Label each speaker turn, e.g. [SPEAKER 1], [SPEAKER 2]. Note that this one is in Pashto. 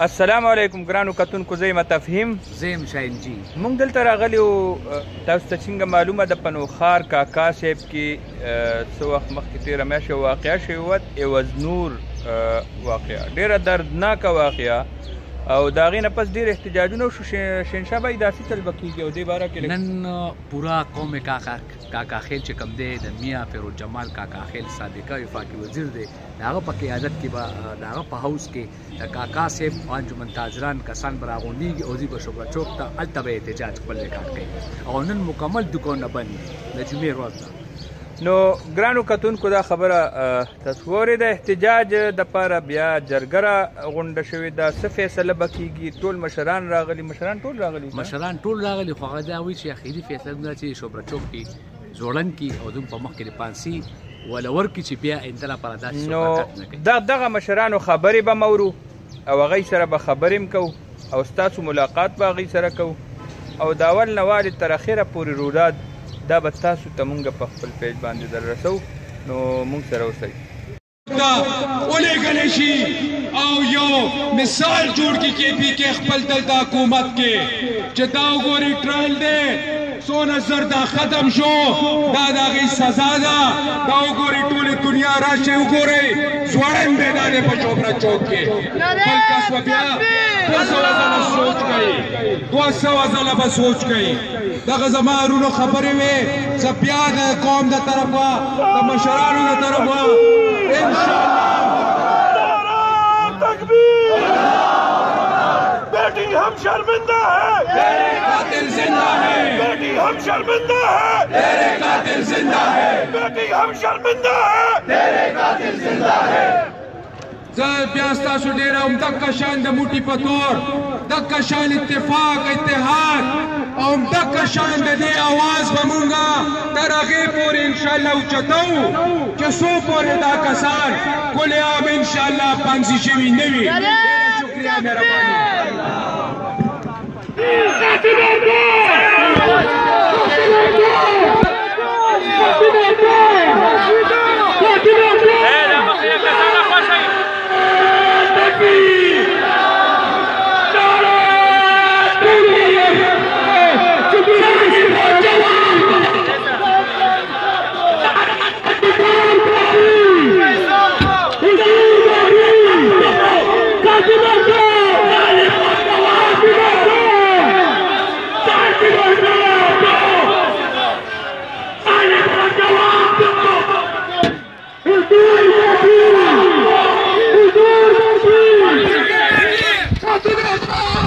[SPEAKER 1] السلام علیکم ګرانو کتونکو، زه یم تفهیم،
[SPEAKER 2] زه یم شاهین جي.
[SPEAKER 1] موږ دلته راغلي وو، تاسو ته څنګه معلومه ده په نوخار کاکا صاحب کې څه وخت مخکې تېره میاشت یوه واقعه شوې وه، عوض نور واقعه، ډېره دردناکه واقعه، او د هغې نه پس ډېر احتجاجونه وشو. شهنشاه بهی دا څه چل به کېږي او دې باره کې
[SPEAKER 2] نن پورا قوم کاکا خیل چې کوم دی د میاں فیروز جمال کاکا خیل سابقه وفاقي وزیر دی، د هغه په قیادت کې به د هغه په هاوس کې د کاکا صاحب انجمن تاجران کسان به راغونډېږي او ځي به شوبره چوک ته، هلته به احتجاج خپل ریکارډ کوي او نن مکمل دوکانونه بند دي د جمعې ورځ ده.
[SPEAKER 1] نو ګرانو کتونکو دا خبره تاسو واورئ، د احتجاج دپاره بیا جرګه راغونډه شوې ده، څه فیصله به کېږي؟ ټول مشران راغلي، مشران ټول راغلي،
[SPEAKER 2] مشران ټول راغلي، خو هغه دا وایي چې اخري فیصله دا چې شوبره چوک کې زوړن کې او دوی په مخ کې د پانسي ولا ورکړي چې بیا انتلا پر داسې
[SPEAKER 1] نو دغه مشرانو خبرې به مورو او هغوی سره به خبرې هم کوو او ستاسو ملاقات به هغوی سره کوو او د اول نه والې تر اخره پورې روداد دا به تاسو ته مونږ په خپل پیج باندې در رسو. نو مونږ سره اوسئ.
[SPEAKER 3] ولېږلی شي او یو مثال جوړ کړي کې پي کې خپل دلته حکومت کې چې دا وګورئ ټرایل دی څونه زر دا ختم شو، دا د هغې سزا ده. دا وګورئ ټولې دنیا راشئ وګورئ ځوړند دی دا دی په شوبره چوک کې. بل کس به بیا 200 ځله سوچ کوي، 200 ځله به سوچ کوي. دغه زما ورونو خبرې وې، زه بیا د قوم د طرفه د مشرانو د طرفه
[SPEAKER 4] बेटी हम शर्मिंदा है,
[SPEAKER 3] तेरे कातिल जिंदा है,
[SPEAKER 4] बेटी हम शर्मिंदा है,
[SPEAKER 3] तेरे कातिल जिंदा है,
[SPEAKER 4] बेटी हम शर्मिंदा है,
[SPEAKER 3] तेरे कातिल जिंदा है. زه بیا ستاسو ډېره همدغه شان د موټي په تور دغه شان اتفاق اتحاد او همدغه شان د دې اواز به مونږه تر هغې پورې انشاءالله اوچتو چې څو پورې دا کسان کل عام انشاءالله پانسي شوي نه وي. ډېره شکریه، مهرباني.
[SPEAKER 4] Continue!